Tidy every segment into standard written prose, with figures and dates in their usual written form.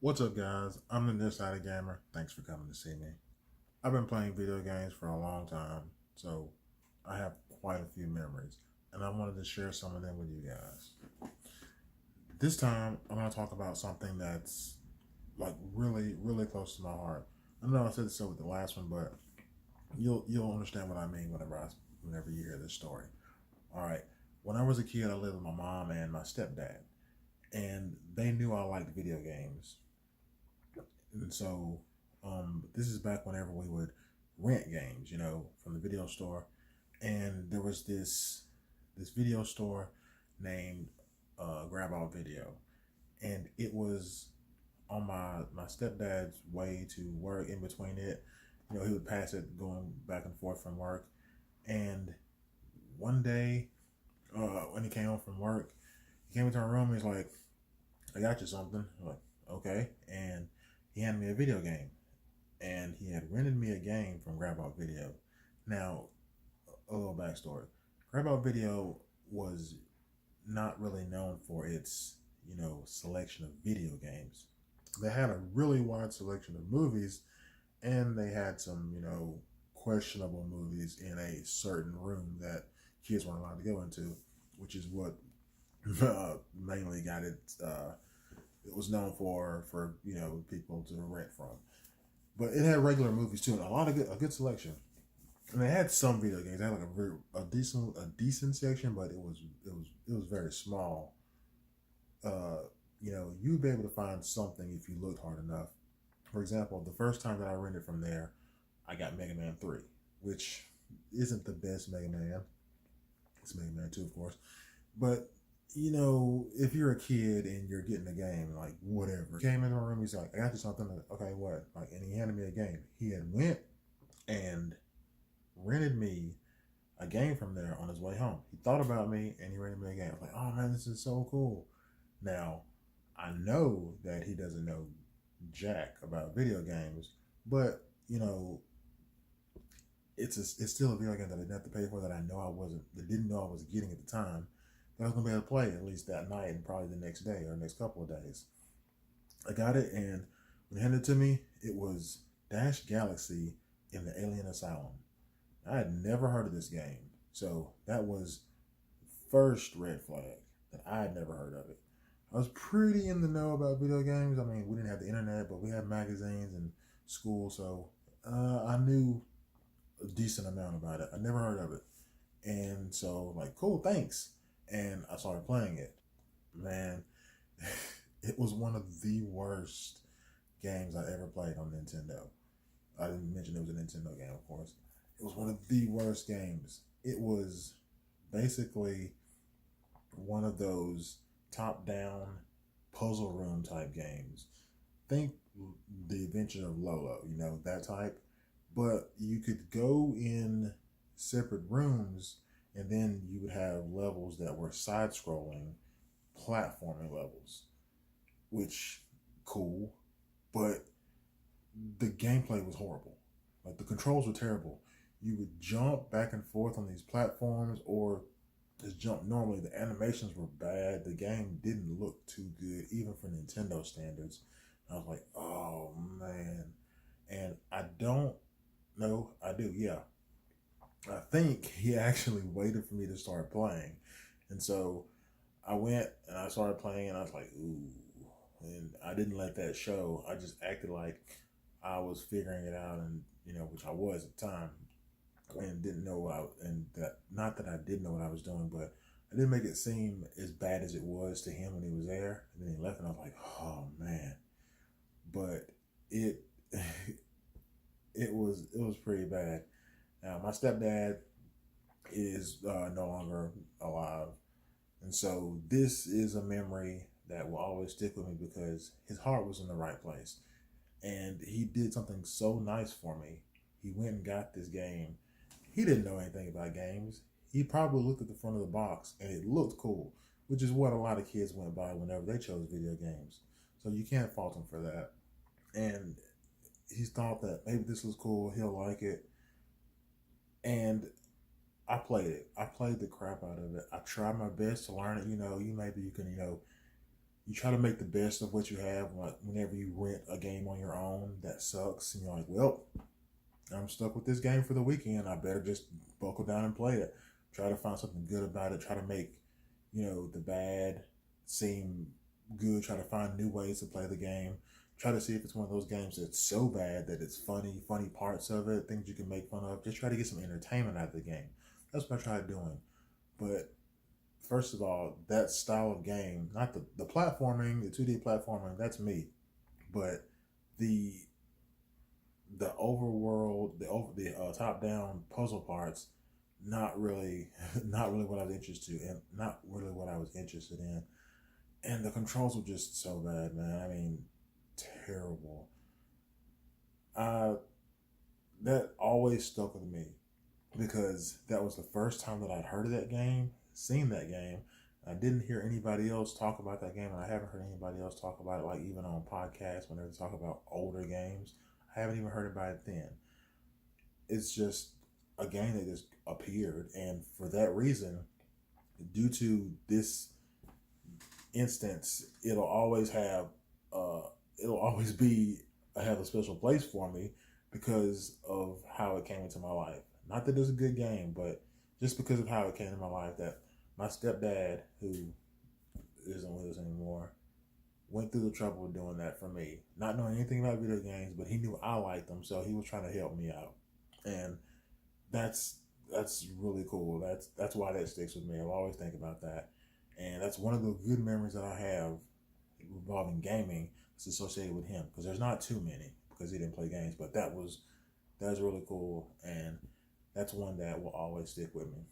What's up, guys? I'm the Nearsighted gamer. Thanks for coming to see me. I've been playing video games for a long time, so I have quite a few memories, and I wanted to share some of them with you guys. This time, I'm going to talk about something that's like really close to my heart. I know I said so with the last one, but you'll understand what I mean whenever you hear this story. All right. When I was a kid, I lived with my mom and my stepdad, and they knew I liked video games. And so this is back whenever we would rent games, from the video store. And there was this video store named Grab All Video, and it was on my stepdad's way to work. In between it, he would pass it going back and forth from work. And one day, when he came home from work, he came into our room. He's like, "I got you something." I'm like, "Okay," and he handed me a video game, and he had rented me a game from Grab Out Video. Now, a little backstory: Grab Out Video was not really known for its, selection of video games. They had a really wide selection of movies, and they had some, questionable movies in a certain room that kids weren't allowed to go into, which is what mainly got it. It was known for people to rent from. But it had regular movies too, and a good selection. And they had some video games. They had like a decent section, but it was very small. You'd be able to find something if you looked hard enough. For example, the first time that I rented from there, I got Mega Man 3, which isn't the best Mega Man. It's Mega Man 2, of course. But if you're a kid and you're getting a game, like whatever. Came into my room, he's like, "I got you something." Okay, what? Like, and he handed me a game. He had went and rented me a game from there on his way home. He thought about me and he rented me a game. I was like, "Oh man, this is so cool." Now, I know that he doesn't know jack about video games, but it's still a video game that I didn't have to pay for, that didn't know I was getting at the time, that I was gonna be able to play at least that night and probably the next day or next couple of days. I got it, and when he handed it to me, it was Dash Galaxy in the Alien Asylum. I had never heard of this game, so that was first red flag that I had never heard of it. I was pretty in the know about video games. I mean, we didn't have the internet, but we had magazines in school, so I knew a decent amount about it. I never heard of it, and so like, cool, thanks. And I started playing it. Man, it was one of the worst games I ever played on Nintendo. I didn't mention it was a Nintendo game, of course. It was one of the worst games. It was basically one of those top-down puzzle room type games. Think The Adventure of Lolo, that type. But you could go in separate rooms, and then you would have levels that were side-scrolling platforming levels, which cool, but the gameplay was horrible. Like, the controls were terrible. You would jump back and forth on these platforms or just jump normally. The animations were bad. The game didn't look too good, even for Nintendo standards. I was like, oh man. And I don't know, I do, yeah. I think he actually waited for me to start playing. And so I went and I started playing, and I was like, ooh. And I didn't let that show. I just acted like I was figuring it out, and which I was at the time, and didn't know not that I didn't know what I was doing, but I didn't make it seem as bad as it was to him when he was there. And then he left, and I was like, oh man. But it it was pretty bad. Now, my stepdad is no longer alive, and so this is a memory that will always stick with me because his heart was in the right place, and he did something so nice for me. He went and got this game. He didn't know anything about games. He probably looked at the front of the box and it looked cool, which is what a lot of kids went by whenever they chose video games. So you can't fault him for that. And he thought that maybe this was cool, he'll like it. And I played it. I played the crap out of it. I tried my best to learn it. You can, you try to make the best of what you have. Like whenever you rent a game on your own that sucks, and you're like, well, I'm stuck with this game for the weekend. I better just buckle down and play it. Try to find something good about it. Try to make, the bad seem good. Try to find new ways to play the game. Try to see if it's one of those games that's so bad that it's funny parts of it, things you can make fun of. Just try to get some entertainment out of the game. That's what I tried doing. But first of all, that style of game, not the platforming, the 2D platforming, that's me. But the the overworld, the top down puzzle parts, not really, not really what I was interested in, not really what I was interested in. And the controls were just so bad, man. I mean, terrible. Uh, that always stuck with me because that was the first time that I'd heard of that game, seen that game. I didn't hear anybody else talk about that game, and I haven't heard anybody else talk about it, like even on podcasts when they talk about older games. I haven't even heard about it then. It's just a game that just appeared, and for that reason, due to this instance, uh, it'll always be have a special place for me because of how it came into my life. Not that it's a good game, but just because of how it came into my life. That my stepdad, who isn't with us anymore, went through the trouble of doing that for me. Not knowing anything about video games, but he knew I liked them, so he was trying to help me out. And that's that's really cool. That's why that sticks with me. I'll always think about that, and that's one of the good memories that I have involving gaming. It's associated with him because there's not too many because he didn't play games, but that was really cool, and that's one that will always stick with me.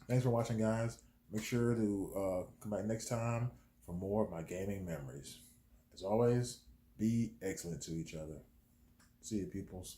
Thanks for watching, guys. Make sure to come back next time for more of my gaming memories. As always, be excellent to each other. See you, peoples.